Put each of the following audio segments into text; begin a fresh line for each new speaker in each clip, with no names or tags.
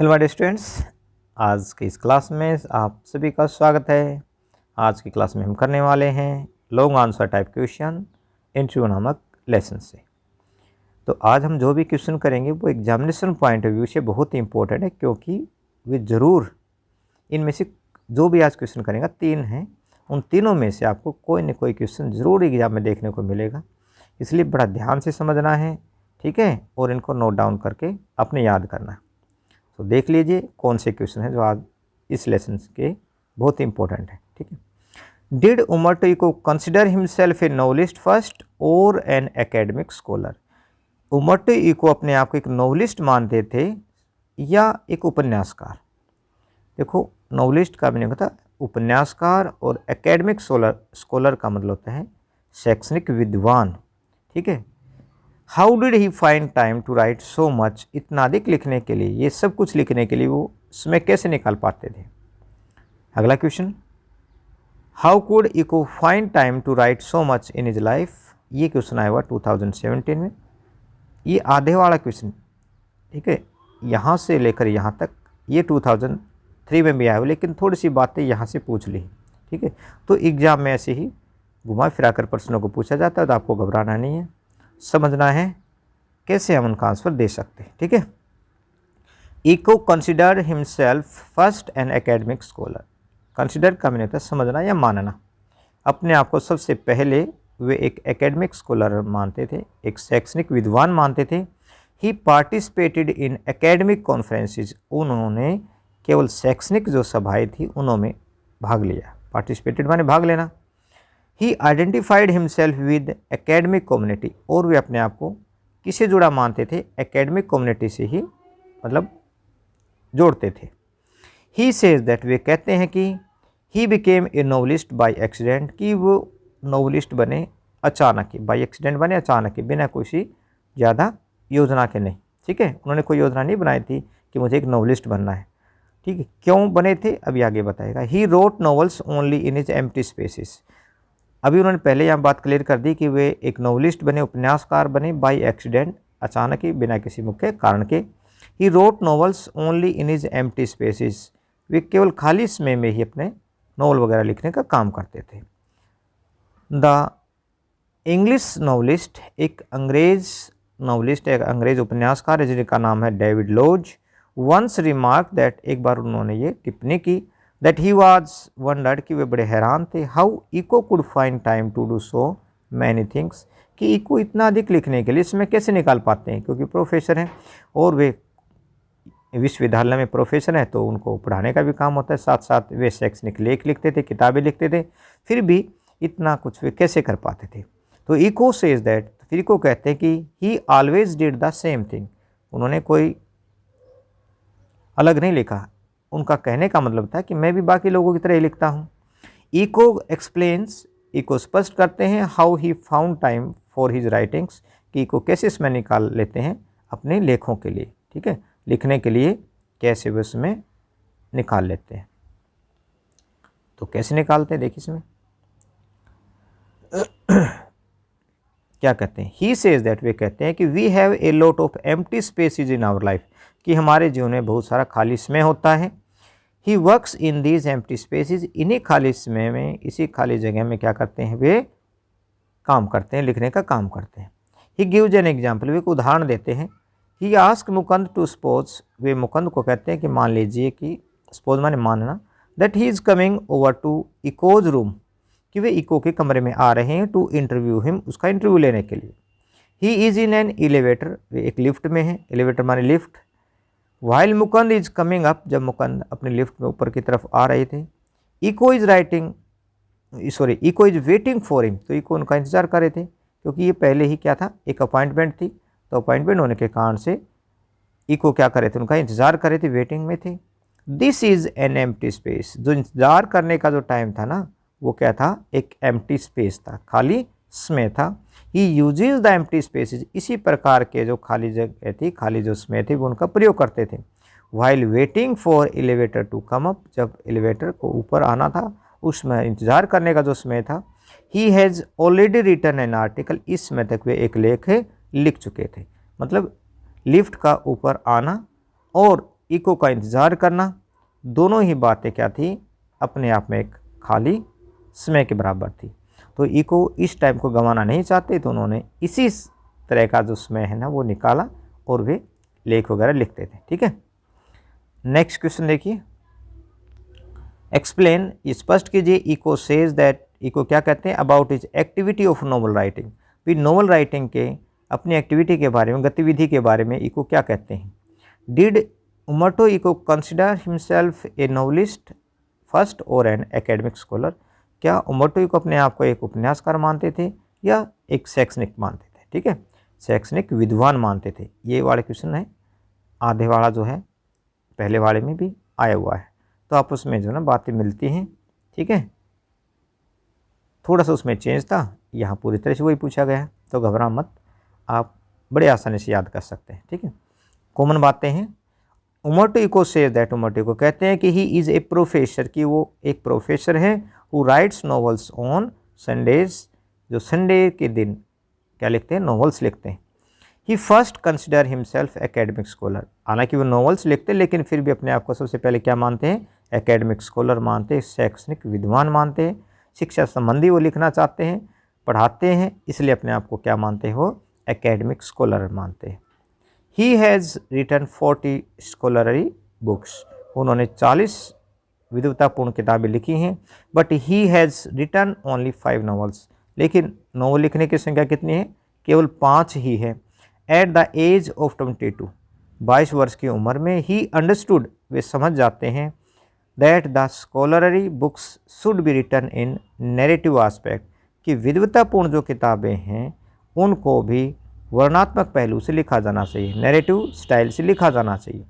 Hello my students, आज की इस क्लास में आप सभी का स्वागत है। आज की क्लास में हम करने वाले हैं long answer type question interview नामक लेसन से। तो आज हम जो भी क्वेश्चन करेंगे वो एग्जामिनेशन पॉइंट ऑफ व्यू से बहुत ही इंपॉर्टेंट है, क्योंकि वे ज़रूर इनमें से जो भी आज क्वेश्चन करेंगे 3 हैं, उन तीनों में से आपको कोई न कोई क्वेश्चन ज़रूर एग्जाम में देखने को मिलेगा। इसलिए बड़ा ध्यान से समझना है, ठीक है, और इनको नोट डाउन करके अपने याद करना है। तो देख लीजिए कौन से क्वेश्चन हैं जो आज इस लेसन के बहुत ही इंपॉर्टेंट है। ठीक है, did Umberto Eco consider himself a novelist first और an academic scholar. Umberto Eco अपने आप को एक नॉवलिस्ट मानते थे या एक उपन्यासकार। देखो, नॉवलिस्ट का मीनिंग होता है उपन्यासकार, और एकेडमिक स्कॉलर का मतलब होता है शैक्षणिक विद्वान। ठीक है, how did he find time to write so much. इतना अधिक लिखने के लिए, ये सब कुछ लिखने के लिए वो समय कैसे निकाल पाते थे। अगला question, how could Eco find time to write so much in his life. ये क्वेश्चन आया हुआ 2017 में। ये आधे वाला क्वेश्चन, ठीक है, यहाँ से लेकर यहाँ तक ये 2003 में भी आया हुआ, लेकिन थोड़ी सी बातें यहाँ से पूछ ली। ठीक है, तो एग्जाम में ऐसे ही घुमा फिरा कर प्रश्नों को पूछा जाता है, तो आपको घबराना नहीं है, समझना है कैसे हम उनका आंसर दे सकते हैं। ठीक है, Eco consider himself first an academic scholar. Consider का मीनिंग होता है समझना या मानना। अपने आप को सबसे पहले वे एक एकेडमिक स्कॉलर मानते थे, एक शैक्षणिक विद्वान मानते थे। ही पार्टिसिपेटेड इन एकेडमिक कॉन्फ्रेंसेज। उन्होंने केवल शैक्षणिक जो सभाएं थी उनमें भाग लिया। पार्टिसिपेटेड माने भाग लेना। ही identified himself with academic community. और वे अपने आप को किससे जुड़ा मानते थे, एकेडमिक कम्युनिटी से ही मतलब जोड़ते थे। ही सेज दैट, वे कहते हैं कि he became a novelist by accident, कि वो नॉवलिस्ट बने अचानक ही, बाय एक्सीडेंट बने अचानक ही, बिना किसी ज़्यादा योजना के नहीं। ठीक है, उन्होंने कोई योजना नहीं बनाई थी कि मुझे एक नॉवलिस्ट बनना है। ठीक है, क्यों बने थे अभी आगे बताएगा। He wrote novels only in his empty spaces. अभी उन्होंने पहले यहाँ बात क्लियर कर दी कि वे एक नॉवलिस्ट बने, उपन्यासकार बने बाय एक्सीडेंट, अचानक ही, बिना किसी मुख्य कारण के। He wrote novels only in his empty spaces. वे केवल खाली समय में ही अपने नॉवल वगैरह लिखने का काम करते थे। द इंग्लिश नॉवलिस्ट, एक अंग्रेज नॉवलिस्ट, एक अंग्रेज उपन्यासकार है जिनका नाम है David Lodge, once remark that, एक बार उन्होंने ये टिप्पणी की, दैट ही वॉज वंडर्ड, कि वे बड़े हैरान थे, how Eco could find time to do so many things, कि इको इतना अधिक लिखने के लिए इसमें कैसे निकाल पाते हैं, क्योंकि प्रोफेसर हैं और वे विश्वविद्यालय में प्रोफेसर हैं, तो उनको पढ़ाने का भी काम होता है, साथ साथ वे शैक्षणिक लेख लिखते थे, किताबें लिखते थे, फिर भी इतना कुछ वे कैसे कर पाते थे। तो इको सेज दैट, फिर इको कहते हैं कि ही always did the same thing. उन्होंने कोई अलग नहीं लिखा। उनका कहने का मतलब था कि मैं भी बाकी लोगों की तरह ही लिखता हूँ। इको एक्सप्लेन्स, इको स्पष्ट करते हैं, how he found time for his writings, कि इको कैसे इसमें निकाल लेते हैं अपने लेखों के लिए। ठीक है, लिखने के लिए कैसे वे उसमें निकाल लेते हैं। तो कैसे निकालते हैं देखिए इसमें क्या कहते हैं। ही सेज दैट, वे कहते हैं कि we have a lot of empty spaces in our life, कि हमारे जीवन में बहुत सारा खाली समय होता है। He works in these empty spaces, इन्हीं खाली समय में, इसी खाली जगह में क्या करते हैं, वे काम करते हैं, लिखने का काम करते हैं। ही गिव्स एन एग्जाम्पल, वे एक उदाहरण देते हैं। He ask Mukund to suppose, वे मुकंद को कहते हैं कि मान लीजिए कि, सपोज माने मानना, that he is coming over to Eco's room, कि वे इको के कमरे में आ रहे हैं, टू इंटरव्यू हिम, उसका इंटरव्यू लेने के लिए। He is in an elevator, वे एक लिफ्ट में हैं, एलिवेटर माने lift. While Mukund is coming up, जब मुकंद अपने लिफ्ट में ऊपर की तरफ आ रहे थे। Eco is Eco is waiting for him, तो इको उनका इंतजार कर रहे थे, क्योंकि ये पहले ही क्या था, एक अपॉइंटमेंट थी, तो अपॉइंटमेंट होने के कारण से इको क्या कर रहे थे, उनका इंतजार कर रहे थे, वेटिंग में थे। This is an empty space, जो इंतजार करने का जो टाइम था ना, वो क्या था, एक एम्प्टी स्पेस था, खाली समय था। ही यूजेज द एम्प्टी स्पेसिस, इसी प्रकार के जो खाली जगह थी, खाली जो समय थी, वो उनका प्रयोग करते थे। While waiting for elevator to come up, जब एलिवेटर को ऊपर आना था, उसमें इंतजार करने का जो समय था। He has already written an article, इस समय तक वे एक लेख लिख चुके थे। मतलब लिफ्ट का ऊपर आना और इको का इंतज़ार करना, दोनों ही बातें क्या थी, अपने आप में एक खाली समय के बराबर थी। तो इको इस टाइम को गंवाना नहीं चाहते, तो उन्होंने इसी तरह का जो समय है ना वो निकाला और वे लेख वगैरह लिखते थे। ठीक है, नेक्स्ट क्वेश्चन देखिए, एक्सप्लेन, स्पष्ट कीजिए, इको सेज दैट, इको क्या कहते हैं, about is activity of novel writing, भी नोवेल राइटिंग के अपनी एक्टिविटी के बारे में, गतिविधि के बारे में इको क्या कहते हैं। Did Umberto Eco consider himself a novelist first और एन एकेडमिक स्कॉलर, क्या उमर्टो इको अपने आप को एक उपन्यासकार मानते थे या एक शैक्षणिक मानते थे। ठीक है, शैक्षणिक विद्वान मानते थे। ये वाले क्वेश्चन है, आधे वाला जो है पहले वाले में भी आया हुआ है, तो आप उसमें जो ना बातें मिलती हैं। ठीक है, थोड़ा सा उसमें चेंज था, यहाँ पूरी तरह से वही पूछा गया है, तो घबरा मत, आप बड़े आसानी से याद कर सकते हैं। ठीक है, कॉमन बातें हैं। Umberto Eco says that, Umberto Eco कहते हैं कि ही इज़ ए प्रोफेसर, कि वो एक प्रोफेसर है, who writes novels on Sundays, जो संडे के दिन क्या लिखते हैं, नॉवेल्स लिखते हैं। He first consider himself academic scholar, हालांकि वो नॉवेल्स लिखते हैं लेकिन फिर भी अपने आप को सबसे पहले क्या मानते हैं, एकेडमिक स्कॉलर मानते हैं, शैक्षणिक विद्वान मानते हैं, शिक्षा संबंधी वो लिखना चाहते हैं, पढ़ाते हैं, इसलिए अपने आप को क्या मानते हो, एकेडमिक स्कॉलर मानते हैं। He has written 40 scholarly books, उन्होंने 40 विद्वतापूर्ण किताबें लिखी हैं। But he has written only 5 novels, लेकिन नॉवल लिखने की संख्या कितनी है, केवल 5 ही है। एट द एज ऑफ 22, 22 वर्ष की उम्र में, ही अंडरस्टूड, वे समझ जाते हैं, that the scholarly books should be written in narrative aspect, कि विद्वतापूर्ण जो किताबें हैं उनको भी वर्णात्मक पहलू से लिखा जाना चाहिए, नैरेटिव स्टाइल से लिखा जाना चाहिए।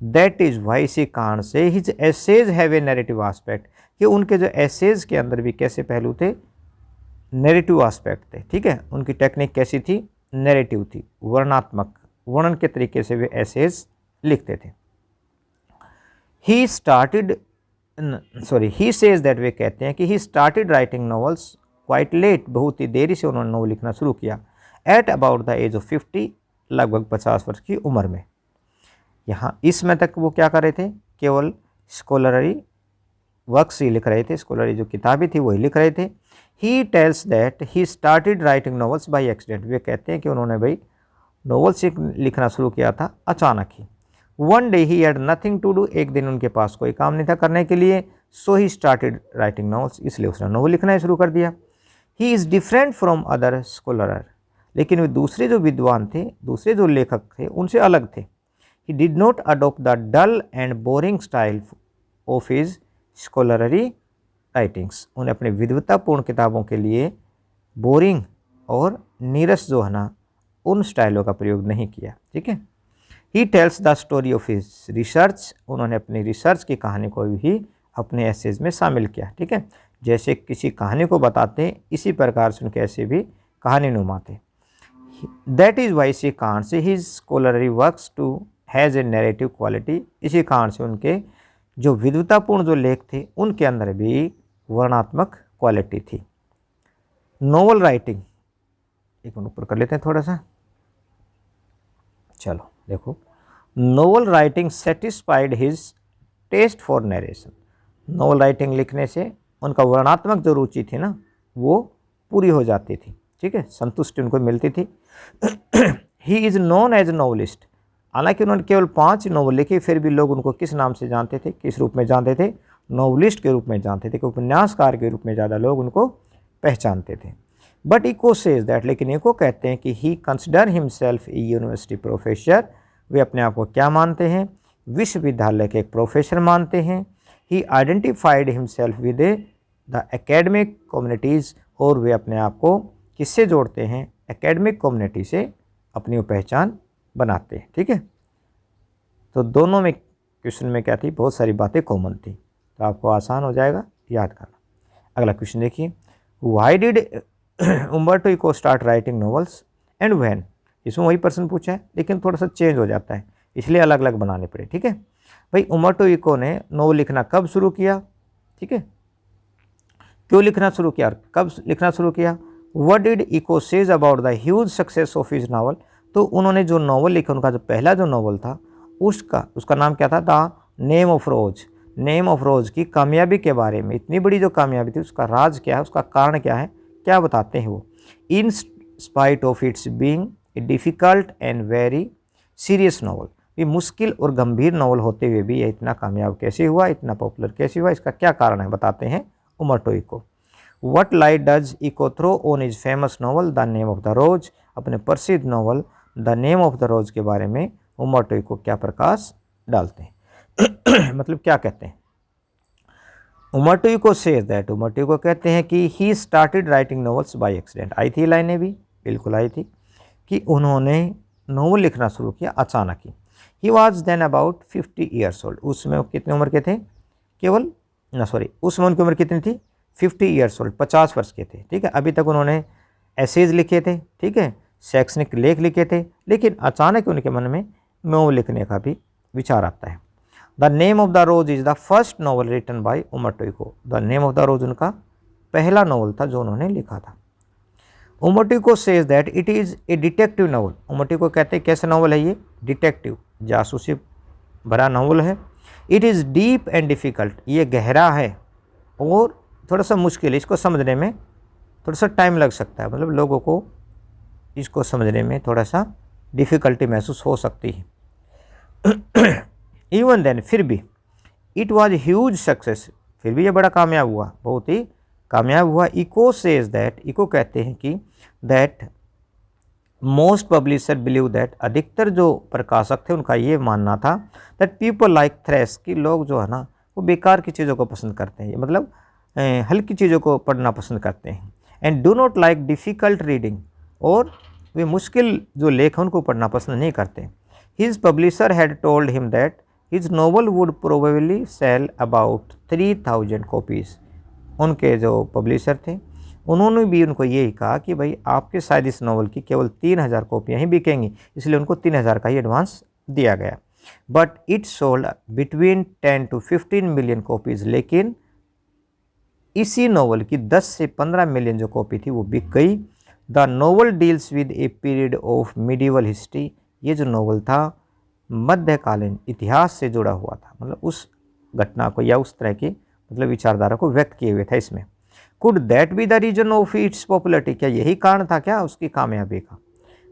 दैट इज़ वाई, इसी कारण से his essays have a narrative aspect, कि उनके जो एसेज के अंदर भी कैसे पहलू थे, नैरेटिव एस्पेक्ट थे। ठीक है, उनकी टेक्निक कैसी थी, नैरेटिव थी, वर्णात्मक, वर्णन के तरीके से वे एसेज लिखते थे। He started, sorry, he says that, वे कहते हैं कि he started writing novels quite late, बहुत ही देरी से उन्होंने नॉवल लिखना शुरू किया। At about the age of 50, लगभग 50 वर्ष की उम्र में। यहाँ इसमें तक वो क्या कर रहे थे, केवल स्कॉलररी वर्क्स ही लिख रहे थे, स्कॉलररी जो किताबें थी वही लिख रहे थे। He tells that he started writing novels by accident, वे कहते हैं कि उन्होंने भाई नॉवेल्स लिखना शुरू किया था अचानक ही। One day he had nothing to do, एक दिन उनके पास कोई काम नहीं था करने के लिए, सो ही स्टार्टेड राइटिंग नॉवेल्स, इसलिए उसने नॉवल लिखना शुरू कर दिया। He is different from other scholar, लेकिन वे दूसरे जो विद्वान थे, दूसरे जो लेखक थे, उनसे अलग थे। He did not adopt the dull and boring style of his scholarly writings, उन्हें अपने विद्वतापूर्ण किताबों के लिए बोरिंग और नीरस जो है ना, उन स्टाइलों का प्रयोग नहीं किया। ठीक है, he tells the story of his research, उन्होंने अपनी रिसर्च की कहानी को भी अपने एसेज में शामिल किया। ठीक है, जैसे किसी कहानी को बताते हैं, इसी प्रकार से उनके ऐसे भी कहानी नुमाते। दैट इज़ वाई, इसी कारण से his scholarly works too has a narrative quality, इसी कारण से उनके जो विद्वतापूर्ण जो लेख थे उनके अंदर भी वर्णात्मक क्वालिटी थी। नोवेल राइटिंग, एक मिनट ऊपर कर लेते हैं थोड़ा सा, चलो देखो, novel writing satisfied his taste for narration, novel writing लिखने से उनका वर्णात्मक जो रुचि थी ना वो पूरी हो जाती थी। ठीक है, संतुष्टि उनको मिलती थी। He is known as novelist, हालांकि उन्होंने केवल 5 नोवेल लिखी, फिर भी लोग उनको किस नाम से जानते थे, किस रूप में जानते थे, नोवेलिस्ट के रूप में जानते थे, कि उपन्यासकार के रूप में ज़्यादा लोग उनको पहचानते थे। बट इको सेज दैट, लेकिन इको कहते हैं कि he consider himself a university professor, वे अपने आप को क्या मानते हैं, विश्वविद्यालय के एक प्रोफेसर मानते हैं। ही identified himself with the academic communities, और वे अपने आप को किससे जोड़ते हैं, एकेडमिक कम्युनिटी से अपनी पहचान बनाते हैं। ठीक है, तो दोनों में क्वेश्चन में क्या थी, बहुत सारी बातें कॉमन थी, तो आपको आसान हो जाएगा याद करना। अगला क्वेश्चन देखिए, why did Umberto Eco start writing novels and when, इसमें वही प्रश्न पूछा है लेकिन थोड़ा सा चेंज हो जाता है, इसलिए अलग अलग बनाने पड़े। ठीक है भाई, उम्बर्टो इको ने नॉवेल लिखना कब शुरू किया, ठीक है, क्यों लिखना शुरू किया, कब लिखना शुरू किया। What did Eco says about the huge success of his novel, तो उन्होंने जो नावल लिखा, उनका जो पहला जो नावल था उसका नाम क्या था? The name of rose. Name of रोज की कामयाबी के बारे में, इतनी बड़ी जो कामयाबी थी उसका राज क्या है, उसका कारण क्या है, क्या बताते हैं वो? In spite of its being a difficult and very serious novel, ये मुश्किल और गंभीर नॉवल होते हुए भी ये इतना कामयाब कैसे हुआ, इतना पॉपुलर कैसे हुआ, इसका क्या कारण है बताते हैं Umberto Eco. What light does Eco throw on his famous novel the name of the rose, अपने प्रसिद्ध novel the name of the rose के बारे में उमर्टो इको क्या प्रकाश डालते हैं? मतलब क्या कहते हैं? Umberto Eco says that, Umberto Eco कहते हैं कि he started writing novels by accident. आई थी लाइनें भी, बिल्कुल आई थी, कि उन्होंने नॉवल लिखना शुरू किया अचानक ही। He was then about 50 years old, उसमें कितने उम्र के थे? केवल उसमें उनकी उम्र कितनी थी? 50 ईयर्स ओल्ड, 50 वर्ष के थे, ठीक है। अभी तक उन्होंने एसेज लिखे थे, ठीक है, शैक्षणिक लेख लिखे थे, लेकिन अचानक उनके मन में नॉवल लिखने का भी विचार आता है। The name of the rose is the first novel written by Umberto Eco. The name of the rose उनका पहला नॉवल था जो उन्होंने लिखा था। Umberto Eco says that it is a detective novel. Umberto Eco कहते हैं कैसा नॉवल है ये? डिटेक्टिव, जासूसी भरा नॉवल है। It is deep and difficult, ये गहरा है और थोड़ा सा मुश्किल है, इसको समझने में थोड़ा सा टाइम लग सकता है, मतलब लोगों को इसको समझने में थोड़ा सा डिफ़िकल्टी महसूस हो सकती है। इवन देन, फिर भी, इट वॉज ह्यूज सक्सेस, फिर भी ये बड़ा कामयाब हुआ, बहुत ही कामयाब हुआ। इको सेज दैट, इको कहते हैं कि that most publisher believe that, अधिकतर जो प्रकाशक थे उनका ये मानना था दैट पीपल लाइक थ्रेस, कि लोग जो है ना वो बेकार की चीज़ों को पसंद करते हैं, मतलब हल्की चीज़ों को पढ़ना पसंद करते हैं। And do not like difficult reading, और वे मुश्किल जो लेख हैं उनको पढ़ना पसंद नहीं करते। His publisher had told him that his novel would probably sell about 3000 copies. उनके जो पब्लिशर थे उन्होंने भी उनको यही कहा कि भाई आपके शायद इस नॉवल की केवल 3000 कॉपियाँ ही बिकेंगी, इसलिए उनको 3000 का ही एडवांस दिया गया। But it sold between 10 to 15 million copies, लेकिन इसी नॉवल की 10 से 15 मिलियन जो कॉपी थी वो बिक गई। The novel deals with a period of medieval history, ये जो नॉवल था मध्यकालीन इतिहास से जुड़ा हुआ था, मतलब उस घटना को या उस तरह की मतलब विचारधारा को व्यक्त किए हुए था इसमें। Could that be the reason of its popularity, क्या यही कारण था क्या उसकी कामयाबी का?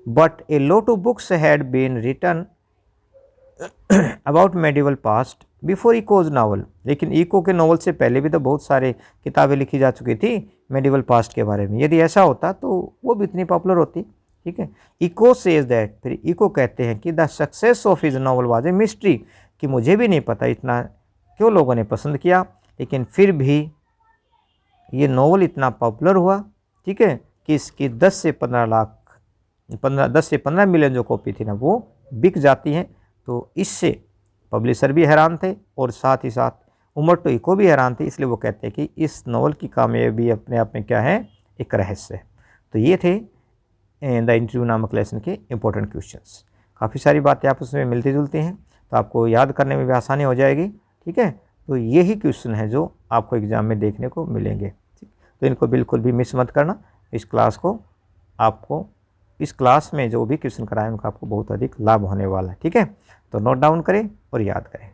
But a lot of books had been written about medieval past before Eco's novel, लेकिन इको के नावल से पहले भी तो बहुत सारे किताबें लिखी जा चुकी थी मेडिवल पास्ट के बारे में। यदि ऐसा होता तो वो भी इतनी पॉपुलर होती, ठीक है। इको सेज दैट, फिर इको कहते हैं कि the success of his novel was a mystery, कि मुझे भी नहीं पता इतना क्यों लोगों ने पसंद किया, लेकिन फिर भी ये नावल इतना पॉपुलर हुआ, ठीक है, कि इसकी 10 से 15 मिलियन जो कॉपी थी ना वो बिक जाती हैं। तो इससे पब्लिशर भी हैरान थे और साथ ही साथ उमर्टो इको भी हैरान थे, इसलिए वो कहते हैं कि इस नावल की कामयाबी अपने आप में क्या है, एक रहस्य है। तो ये थे द इंटरव्यू नामक लेसन के इंपॉर्टेंट क्वेश्चंस। काफ़ी सारी बातें आपस में मिलती जुलती हैं, तो आपको याद करने में भी आसानी हो जाएगी, ठीक है। तो यही क्वेश्चन है जो आपको एग्ज़ाम में देखने को मिलेंगे, ठीक। तो इनको बिल्कुल भी मिस मत करना। इस क्लास को आपको, इस क्लास में जो भी क्वेश्चन कराएं उनका आपको बहुत अधिक लाभ होने वाला है, ठीक है। तो नोट डाउन करें और याद करें।